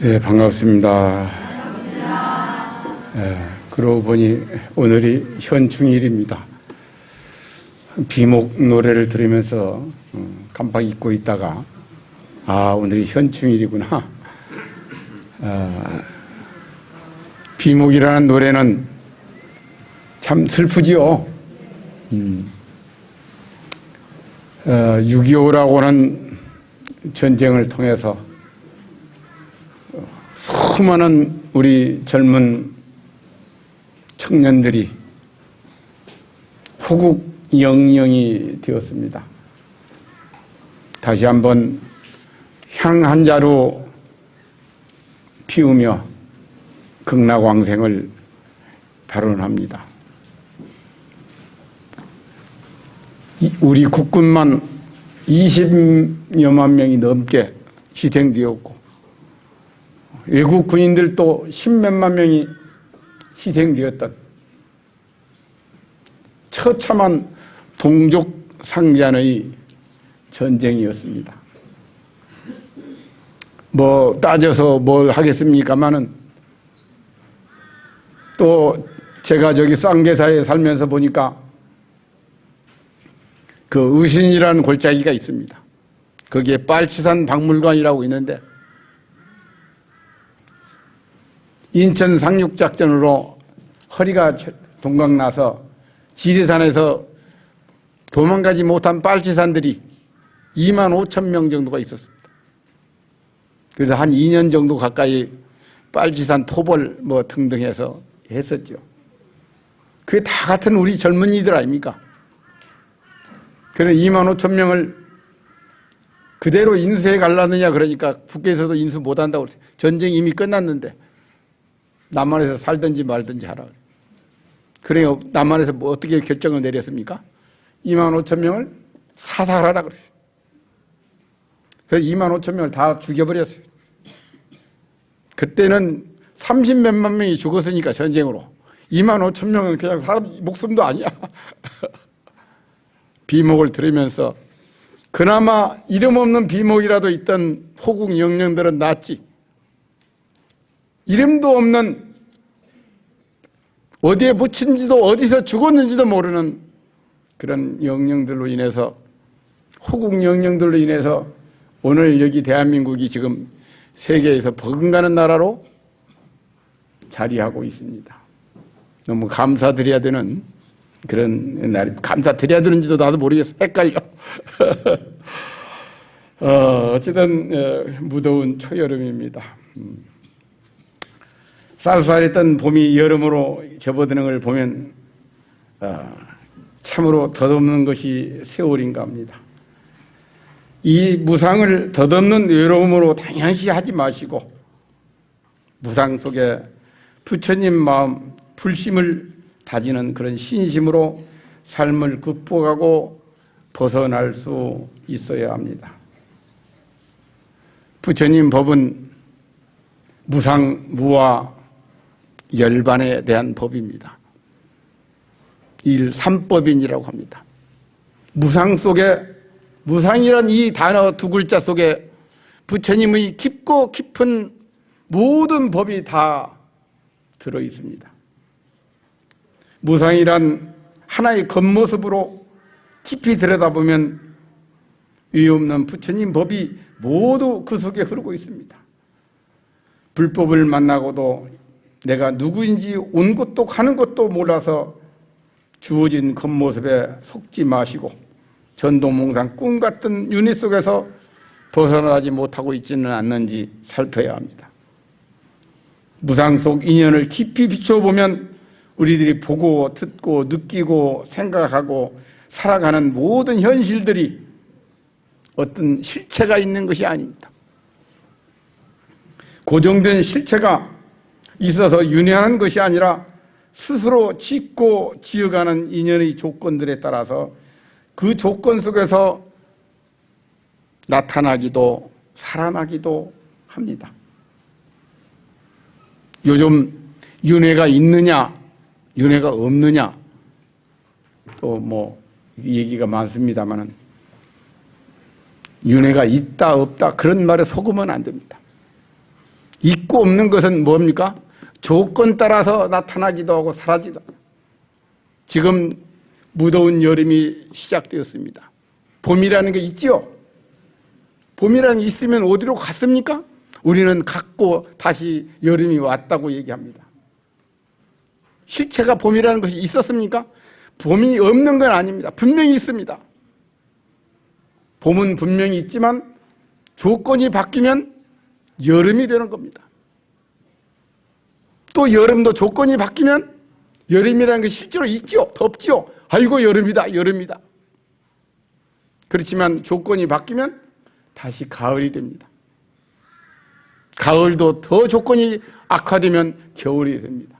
예, 반갑습니다. 그러고 보니 오늘이 현충일입니다. 비목 노래를 들으면서 깜빡 잊고 있다가 오늘이 현충일이구나. 비목이라는 노래는 참 슬프지요. 6.25라고 하는 전쟁을 통해서 수많은 우리 젊은 청년들이 호국 영령이 되었습니다. 다시 한번 향 한 자루 피우며 극락왕생을 발언합니다. 우리 국군만 20여만 명이 넘게 희생되었고 외국 군인들도 10몇만 명이 희생되었던 처참한 동족상잔의 전쟁이었습니다. 뭐 따져서 뭘 하겠습니까마는 또 제가 저기 쌍계사에 살면서 보니까 그 의신이라는 골짜기가 있습니다. 거기에 빨치산 박물관이라고 있는데 인천 상륙작전으로 허리가 동강나서 지리산에서 도망가지 못한 빨치산들이 2만 5천 명 정도가 있었습니다. 그래서 한 2년 정도 가까이 빨치산 토벌 뭐 등등 해서 했었죠. 그게 다 같은 우리 젊은이들 아닙니까? 그래 2만 5천 명을 그대로 인수해 가려느냐 그러니까 국회에서도 인수 못한다고 그랬어요. 전쟁이 이미 끝났는데 남한에서 살든지 말든지 하라. 그래요. 남한에서 뭐 어떻게 결정을 내렸습니까? 2만 5천 명을 사살하라 그랬어요. 그래서 2만 5천 명을 다 죽여버렸어요. 그때는 30몇만 명이 죽었으니까 전쟁으로. 2만 5천 명은 그냥 사람 목숨도 아니야. 비목을 들으면서 그나마 이름 없는 비목이라도 있던 호국 영령들은 낫지. 이름도 없는 어디에 묻힌지도 어디서 죽었는지도 모르는 그런 영령들로 인해서 호국 영령들로 인해서 오늘 여기 대한민국이 지금 세계에서 버금가는 나라로 자리하고 있습니다. 너무 감사드려야 되는 그런 날이 감사드려야 되는지도 나도 모르겠어. 헷갈려. 어쨌든 무더운 초여름입니다. 쌀쌀했던 봄이 여름으로 접어드는 걸 보면 참으로 덧없는 것이 세월인가 합니다. 이 무상을 덧없는 외로움으로 당연시 하지 마시고 무상 속에 부처님 마음 불심을 다지는 그런 신심으로 삶을 극복하고 벗어날 수 있어야 합니다. 부처님 법은 무상, 무와 열반에 대한 법입니다. 일삼법인이라고 합니다. 무상 속에 무상이란 이 단어 두 글자 속에 부처님의 깊고 깊은 모든 법이 다 들어 있습니다. 무상이란 하나의 겉모습으로 깊이 들여다보면 위 없는 부처님 법이 모두 그 속에 흐르고 있습니다. 불법을 만나고도 내가 누구인지 온 것도 가는 것도 몰라서 주어진 겉모습에 속지 마시고 전도몽상 꿈 같은 윤회 속에서 벗어나지 못하고 있지는 않는지 살펴야 합니다. 무상 속 인연을 깊이 비춰보면 우리들이 보고 듣고 느끼고 생각하고 살아가는 모든 현실들이 어떤 실체가 있는 것이 아닙니다. 고정된 실체가 있어서 윤회하는 것이 아니라 스스로 짓고 지어가는 인연의 조건들에 따라서 그 조건 속에서 나타나기도 살아나기도 합니다. 요즘 윤회가 있느냐 윤회가 없느냐 또 뭐 얘기가 많습니다만은 윤회가 있다 없다 그런 말에 속으면 안 됩니다. 있고 없는 것은 뭡니까? 조건 따라서 나타나기도 하고 사라지도 하고. 지금 무더운 여름이 시작되었습니다. 봄이라는 게 있지요? 봄이라는 게 있으면 어디로 갔습니까? 우리는 갔고 다시 여름이 왔다고 얘기합니다. 실체가 봄이라는 것이 있었습니까? 봄이 없는 건 아닙니다. 분명히 있습니다. 봄은 분명히 있지만 조건이 바뀌면 여름이 되는 겁니다. 또 여름도 조건이 바뀌면 여름이라는 것이 실제로 있죠. 덥죠. 아이고 여름이다. 여름이다. 그렇지만 조건이 바뀌면 다시 가을이 됩니다. 가을도 더 조건이 악화되면 겨울이 됩니다.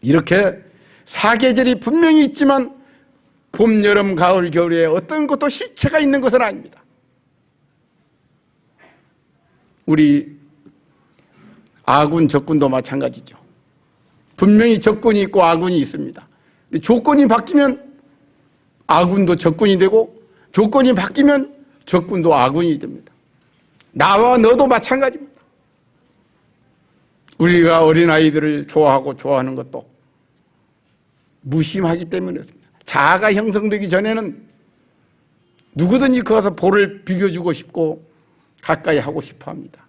이렇게 사계절이 분명히 있지만 봄, 여름, 가을, 겨울에 어떤 것도 실체가 있는 것은 아닙니다. 우리 아군, 적군도 마찬가지죠. 분명히 적군이 있고 아군이 있습니다. 조건이 바뀌면 아군도 적군이 되고 조건이 바뀌면 적군도 아군이 됩니다. 나와 너도 마찬가지입니다. 우리가 어린아이들을 좋아하고 좋아하는 것도 무심하기 때문이었습니다. 자아가 형성되기 전에는 누구든지 거기서 볼을 비벼주고 싶고 가까이 하고 싶어 합니다.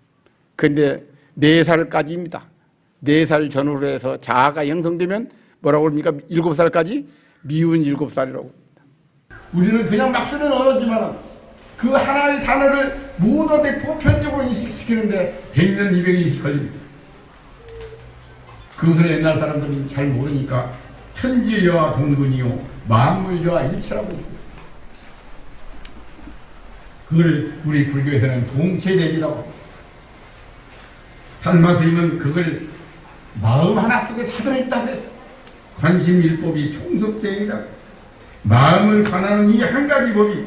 그런데 4살까지입니다. 4살 전후로 해서 자아가 형성되면 뭐라고 합니까? 7살까지 미운 7살이라고 합니다. 우리는 그냥 막 쓰는 언어지만 그 하나의 단어를 모두 보편적으로 인식시키는데 100년, 200년씩 걸립니다. 그것을 옛날 사람들은 잘 모르니까 천지여와 동분이요 만물여와 일체라고 했습니다. 그걸 우리 불교에서는 동체대비라고 합니다. 달마스님은 그걸 마음 하나 속에 다 들어있다 그랬어요. 관심일법이 총섭제이다. 마음을 관하는 이 한 가지 법이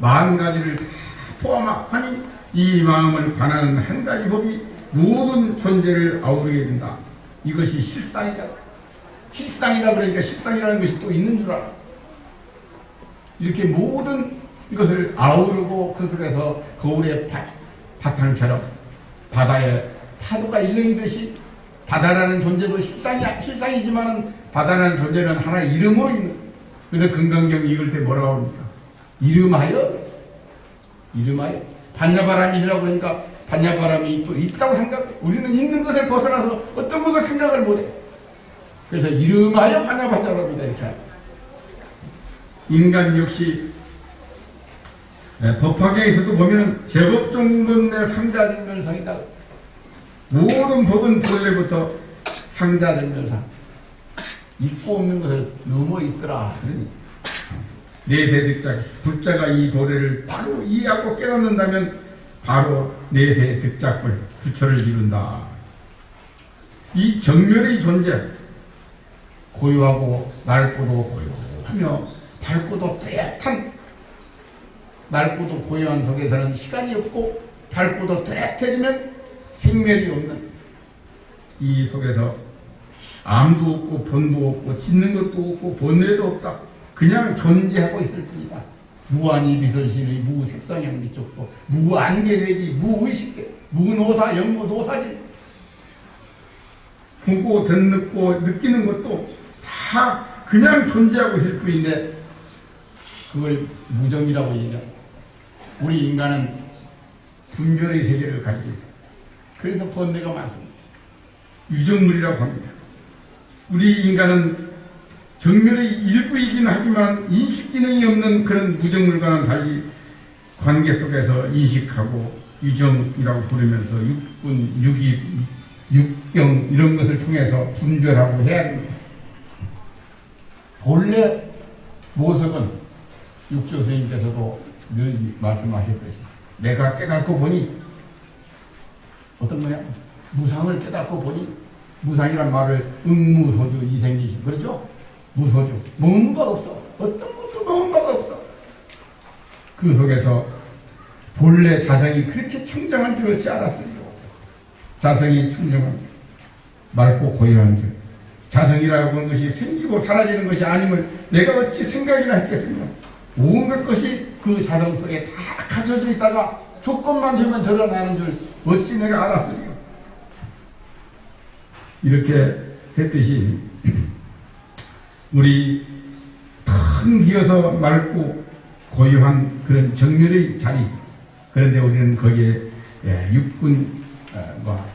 40가지를 다 포함하니 이 마음을 관하는 한 가지 법이 모든 존재를 아우르게 된다. 이것이 실상이다. 실상이다 그러니까 실상이라는 것이 또 있는 줄 알아. 이렇게 모든 이것을 아우르고 그 속에서 거울의 바탕처럼 바다에 파도가 일렁이듯이 바다라는 존재도 실상이지만 바다라는 존재는 하나의 이름으로 있는 거예요. 그래서 금강경 읽을 때 뭐라고 합니까? 이름하여 반야바람이라고 그러니까 반야바람이 또 있다고 생각해. 우리는 있는 것을 벗어나서 어떤 것을 생각을 못해. 그래서 이름하여 반야바람이다 이렇게 하죠. 인간 역시 법화계에서도 보면은 제법종론의 상자전멸상이다. 모든 법은 본래부터 상자전멸상. 있고 없는 것을 넘어 있더라. 그러니 내세득자, 불자가 이 도래를 바로 이해하고 깨닫는다면 바로 내세득자불, 부처를 이룬다. 이 정멸의 존재, 고요하고 맑고도 고요하며 밝고도 뚜렷한, 맑고도 고요한 속에서는 시간이 없고 밝고도 뚜렷해지면 생멸이 없는 이 속에서 암도 없고 본도 없고 짓는 것도 없고 본래도 없다. 그냥 존재하고 있을 뿐이다. 무한히 비설신의 무색성향 쪽도 무안개되기 무의식계 무노사 영무노사지. 보고 듣고 느끼는 것도 다 그냥 존재하고 있을 뿐인데 그걸 무정이라고 얘기합니다. 우리 인간은 분별의 세계를 가지고 있어요. 그래서 번뇌가 많습니다. 유정물이라고 합니다. 우리 인간은 정멸의 일부이긴 하지만 인식 기능이 없는 그런 무정물과는 달리 관계 속에서 인식하고 유정이라고 부르면서 육군, 육입, 육경 이런 것을 통해서 분별하고 해야 합니다. 본래 모습은 육조 스님께서도 늘 말씀하셨듯이 내가 깨닫고 보니 어떤 거냐? 무상을 깨닫고 보니 무상이란 말을 응무소주 이생기신 그러죠? 무소주 먹는 바가 없어. 어떤 것도 먹는 바가 없어. 그 속에서 본래 자성이 그렇게 청정한 줄 어찌 알았어요. 자성이 청정한 줄, 맑고 고요한 줄, 자성이라고 하는 것이 생기고 사라지는 것이 아님을 내가 어찌 생각이나 했겠습니까? 온갖 것이 그 자성 속에 다 갖춰져 있다가 조건만 주면 드러나는 줄 어찌 내가 알았으리까. 이렇게 했듯이 우리 텅 비어서 맑고 고요한 그런 정렬의 자리, 그런데 우리는 거기에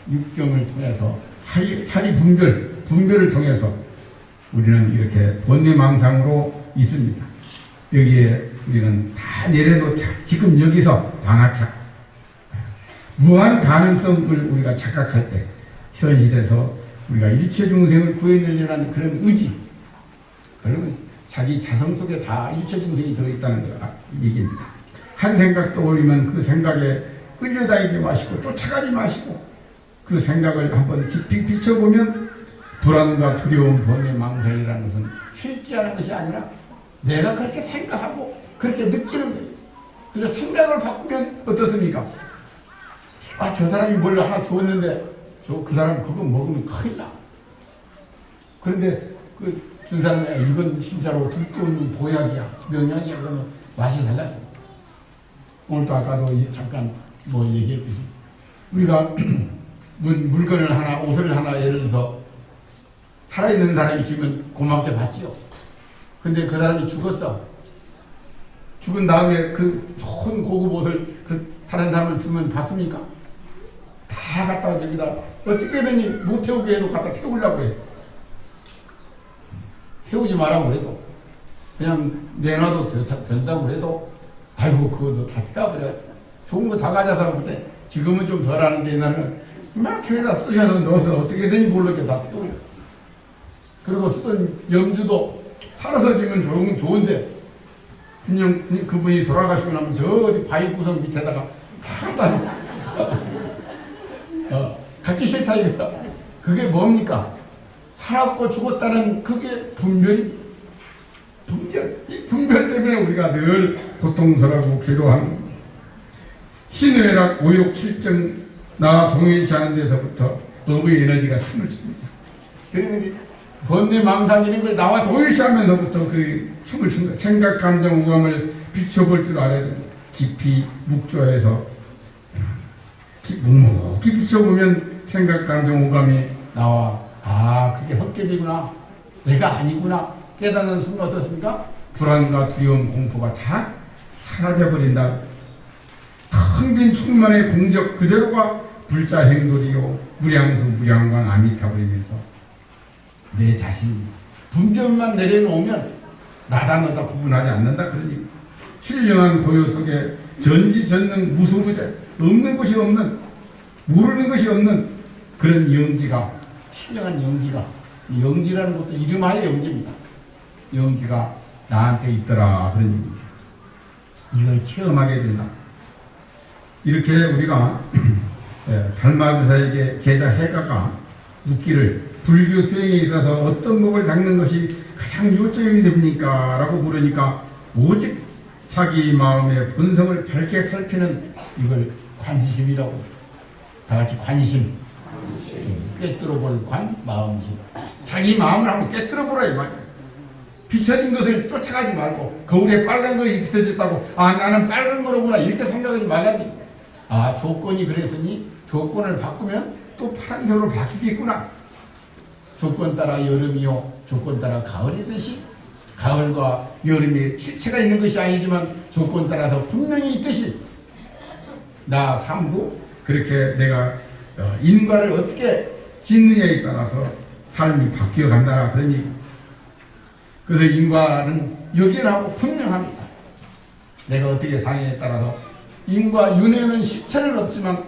육경을 통해서 사리 분별을 통해서 우리는 이렇게 본내망상으로 있습니다. 여기에 우리는 다 내려놓자. 지금 여기서 방아차. 무한 가능성을 우리가 착각할 때 현실에서 우리가 일체 중생을 구해내려는 그런 의지, 그리고 자기 자성 속에 다 일체 중생이 들어있다는 얘기입니다. 한 생각 떠올리면 그 생각에 끌려다니지 마시고 쫓아가지 마시고 그 생각을 한번 깊이 비춰보면 불안과 두려움, 번뇌, 망상이라는 것은 실제하는 것이 아니라 내가 그렇게 생각하고 그렇게 느끼는 거예요. 그래서 생각을 바꾸면 어떻습니까? 아, 저 사람이 뭘 하나 주었는데 그 사람 그거 먹으면 큰일 나. 그런데 그 준 사람이 이건 진짜로 듣도 없는 보약이야, 명약이야, 그러면 맛이 달라져. 오늘도 아까도 잠깐 얘기했듯이 우리가 물건을 하나, 옷을 하나 예를 들어서 살아있는 사람이 주면 고맙게 받지요. 근데 그 사람이 죽었어. 죽은 다음에 그 좋은 고급 옷을 그 다른 사람을 주면 받습니까? 다 갖다가 저기다 어떻게든 못 태우게 해놓고 갖다 태우려고 해. 태우지 말라고 그래도 그냥 내놔도 된다고 그래도 아이고 그거 다 떼어버려. 좋은 거 다 가져서 그때 지금은 좀 덜하는데 나는 막 저기다 쓰셔서 넣어서 어떻게든지 모르게 다 태우려. 그리고 쓰던 염주도 살아서 주면 좋은데 그냥 그분이 돌아가시고 나면 저 어디 바위 구석 밑에다가 다 갖다 놓고 갖기 싫다 이거야. 그게 뭡니까? 살았고 죽었다는 그게 분별. 이 분별 때문에 우리가 늘 고통스럽고 괴로워하는 희뇌락, 오욕, 실정, 나와 동일치 않은 데서부터 너의 에너지가 춤을 춥니다. 그러니 번뇌, 망상 이런 걸 나와 동일시하면서부터 그 춤을 춘다. 생각, 감정, 오감을 비춰볼 줄 알아야 됩니다. 깊이 묵조해서 묵묵히 비춰보면 생각, 감정, 오감이 나와. 아, 그게 헛개비구나. 내가 아니구나. 깨닫는 순간 어떻습니까? 불안과 두려움, 공포가 다 사라져버린다. 텅 빈 충만의 공적 그대로가 불자 행돌이요 무량수 무량광 아미타버리면서 내 자신 분별만 내려놓으면 나다 너다 구분하지 않는다. 그러니 신령한 고요 속에 전지전능 무소부재, 없는 것이 없는, 모르는 것이 없는 그런 영지가, 신령한 영지가, 영지라는 것도 이름하에 영지입니다. 영지가 나한테 있더라. 그런 얘기입니다. 이걸 체험하게 된다. 이렇게 우리가 달마드사에게 제자 해가가 묻기를 불교 수행에 있어서 어떤 법을 닦는 것이 가장 요점이 됩니까? 라고 물으니까 오직 자기 마음의 본성을 밝게 살피는 이걸 관심이라고. 다 같이 관심. 꿰뚫어볼 관, 마음심. 자기 마음을 한번 꿰뚫어보라 이 말이야. 비춰진 것을 쫓아가지 말고 거울에 빨간 것이 비춰졌다고 아 나는 빨간 거로구나 이렇게 생각하지 말라니. 아 조건이 그랬으니 조건을 바꾸면 또 파란색으로 바뀌겠구나. 조건 따라 여름이요 조건 따라 가을이듯이 가을과 여름이 실체가 있는 것이 아니지만 조건 따라서 분명히 있듯이 나 삶도 그렇게 내가 인과를 어떻게 짓느냐에 따라서 삶이 바뀌어 간다. 그러니 그래서 인과는 여기라고 분명합니다. 내가 어떻게 사느냐에 따라서 인과 윤회는 실체는 없지만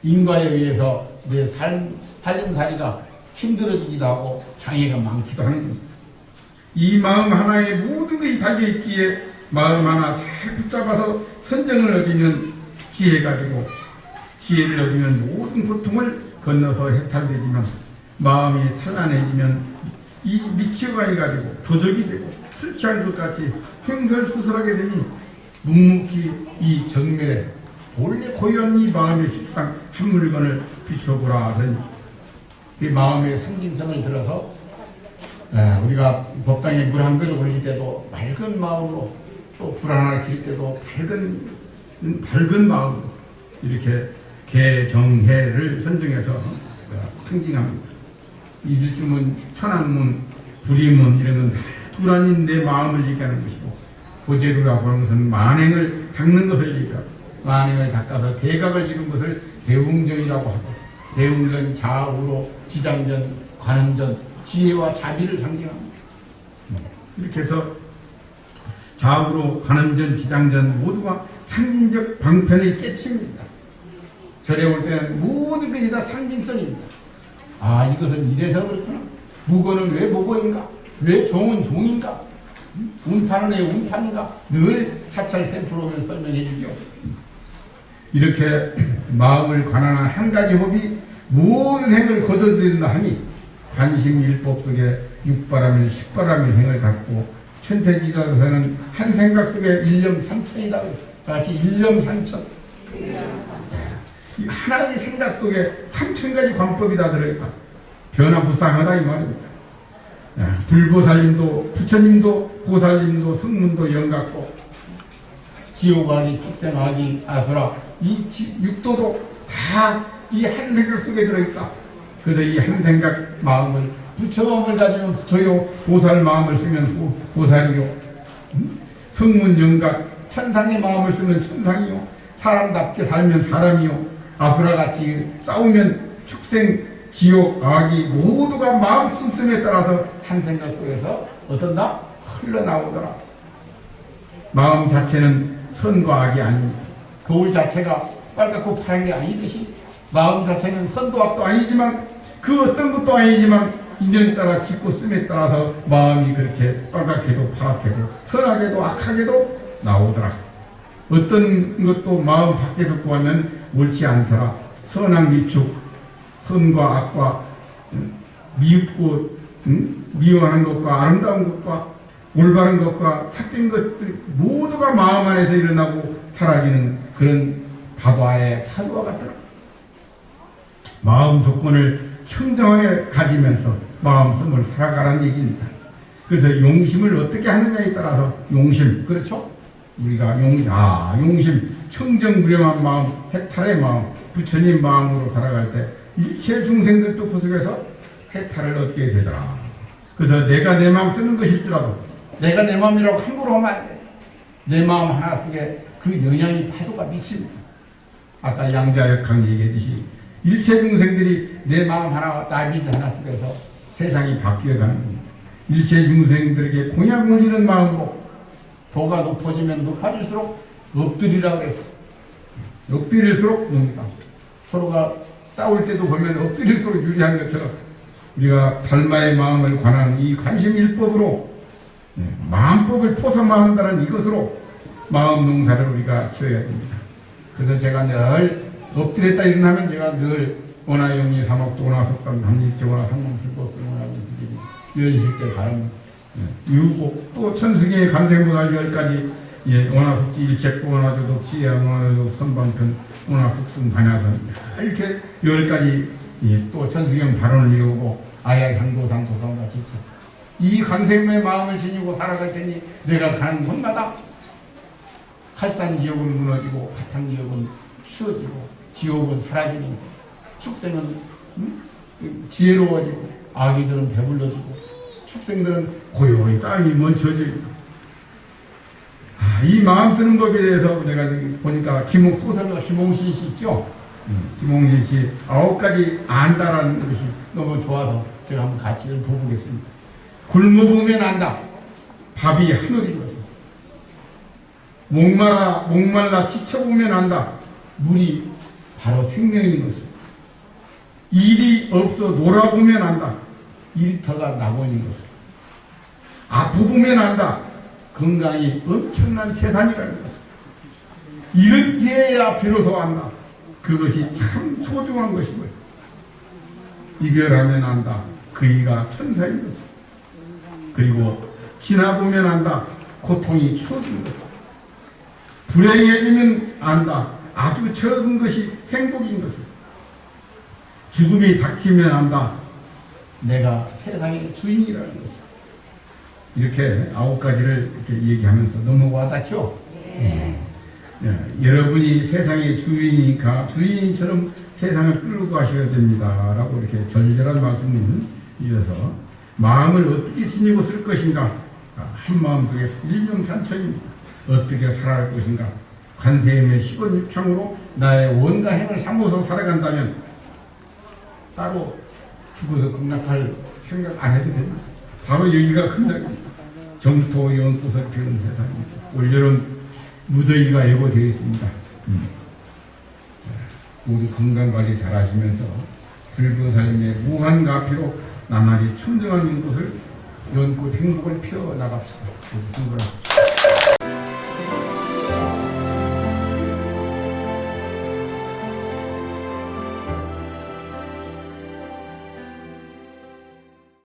인과에 의해서 내 살림살이가 힘들어지기도 하고 장애가 많기도 하는 겁니다. 이 마음 하나에 모든 것이 달려있기에 마음 하나 잘 붙잡아서 선정을 얻으면 지혜가 되고 지혜를 얻으면 모든 고통을 건너서 해탈되지만 마음이 산란해지면 이 미치가 해가지고 도적이 되고 술취한 것 같이 횡설수설하게 되니 묵묵히 이 정멸에 본래 고유한 이 마음의 식상 한 물건을 비춰보라 하더니 이 마음의 상징성을 들어서 우리가 법당에 물 한 그릇 올릴 때도 맑은 마음으로 또 불 하나 길 때도 밝은 밝은 마음으로 이렇게 개정해를 선정해서 상징합니다. 이들쯤은 천안문, 불이문 이런 건 다 두란인 내 마음을 얘기하는 것이고, 고재루라고 하는 것은 만행을 닦는 것을 얘기하고, 만행을 닦아서 대각을 이룬 것을 대웅전이라고 하고, 대웅전 좌우로 지장전, 관음전, 지혜와 자비를 상징합니다. 이렇게 해서 좌우로 관음전, 지장전 모두가 상징적 방편의 깨침입니다. 절에 올 때는 모든 것이 다 상징성입니다. 아, 이것은 이래서 그렇구나. 무거는 왜 무거인가? 왜 종은 종인가? 운판은 왜 운판인가? 늘 사찰 템플 오면 설명해 주죠. 이렇게 마음을 관한한 한 가지 법이 모든 행을 거둬들인다 하니, 관심일법 속에 육바라밀, 십바라밀 행을 갖고 천태지자에서는 한 생각 속에 일념삼천이다. 같이 일념삼천. 하나의 생각 속에 3,000가지 관법이 다 들어있다. 변화무쌍하다 이 말입니다. 불보살님도 부처님도 보살님도 성문도 영같고, 지옥아기, 축생아기, 아수라 이 육도도 다 이 한 생각 속에 들어있다. 그래서 이 한 생각 마음을, 부처 마음을 가지면 부처요, 보살 마음을 쓰면 보살이요, 성문 영각 천상의 마음을 쓰면 천상이요, 사람답게 살면 사람이요, 아수라같이 싸우면 축생, 지옥, 악이 모두가 마음 씀씀에 따라서 한 생각 속에서 어떤다? 흘러나오더라. 마음 자체는 선과 악이 아닙니다. 거울 자체가 빨갛고 파란 게 아니듯이 마음 자체는 선도 악도 아니지만, 그 어떤 것도 아니지만 인연에 따라 짓고 씀에 따라서 마음이 그렇게 빨갛게도 파랗게도 선하게도 악하게도 나오더라. 어떤 것도 마음 밖에서 구하면 옳지 않더라. 선악 미축, 선과 악과 미흡고 미워하는 것과 아름다운 것과 올바른 것과 삭힌 것들 모두가 마음 안에서 일어나고 사라지는 그런 바다의 파도와 같더라. 마음 조건을 청정하게 가지면서 마음씀을 살아가라는 얘기입니다. 그래서 용심을 어떻게 하느냐에 따라서 용심, 그렇죠? 우리가 용심, 청정무렴한 마음, 해탈의 마음, 부처님 마음으로 살아갈 때 일체 중생들도 그 속에서 해탈을 얻게 되더라. 그래서 내가 내 마음 쓰는 것일지라도 내가 내 마음이라고 함부로 하면 안 돼. 내 마음 하나 속에 그 영향이 파도가 미칩니다. 아까 양자역학 얘기했듯이 일체 중생들이 내 마음 하나, 나비드 하나 속에서 세상이 바뀌어가는 겁니다. 일체 중생들에게 공약 올리는 마음으로 도가 높아지면 높아질수록 엎드리라고 해서 엎드릴수록 용이다. 서로가 싸울 때도 보면 엎드릴수록 유리한 것처럼 우리가 달마의 마음을 관한 이 관심일법으로 마음법을 포섭한다는 이것으로 마음 농사를 우리가 지어야 됩니다. 그래서 제가 늘 엎드렸다 일어나면 제가 늘 원하영리 삼옥도 원하속담 담직조 원하상몽술법수 원하문수집이 열실 때 바랍니다. 유고 또 천수경의 간생보살 10가지 원하숙지 일책고 원하조독 지혜한 원하조독 선방편 원하숙승 반야선 이렇게 10가지 또 천수경 발언을 이루고 아야 향도상 도상과 지체 이 간생의 마음을 지니고 살아갈 테니 내가 가는 곳마다 할산지옥은 무너지고 화탕지옥은 쉬워지고 지옥은 사라지면서 축생은 지혜로워지고 아기들은 배불러지고 축생들은 고요히 싸움이 멈춰지고. 이 마음 쓰는 법에 대해서 내가 보니까 소설가 김홍신 씨 있죠? 김홍신 씨 9가지 안다라는 것이 너무 좋아서 제가 한번 같이 보보겠습니다. 굶어보면 안다. 밥이 하늘인 것을. 목말라 지쳐보면 안다. 물이 바로 생명인 것을. 일이 없어 놀아보면 안다. 일터가 낙원인 것을. 아프보면 안다. 건강이 엄청난 재산이라는 것을. 이런 기회야 비로소 안다. 그것이 참 소중한 것이고요. 이별하면 안다. 그이가 천사인 것을. 그리고 지나보면 안다. 고통이 추억인 것을. 불행해지면 안다. 아주 적은 것이 행복인 것을. 죽음이 닥치면 안다. 내가 세상의 주인이라는 것을. 이렇게 9가지를 이렇게 얘기하면서 너무 와닿죠? 네. 여러분이 세상의 주인이니까 주인처럼 세상을 끌고 가셔야 됩니다. 라고 이렇게 절절한 말씀을 이어서 마음을 어떻게 지니고 쓸 것인가? 한마음 속에서 일명산천입니다. 어떻게 살아갈 것인가? 관세음의 15육창으로 나의 온갖 행을 삼고서 살아간다면 따로 죽어서 극락할 생각 안 해도 됩니다. 바로 여기가 극락입니다. 정토 연꽃을 피우는 세상입니다. 올여름 무더위가 예고되어 있습니다. 모두 건강관리 잘 하시면서 불교사님의 무한가피로 나날이 청정한 연꽃을 연꽃 행복을 피워나갑시다. 모두 수고하십시오.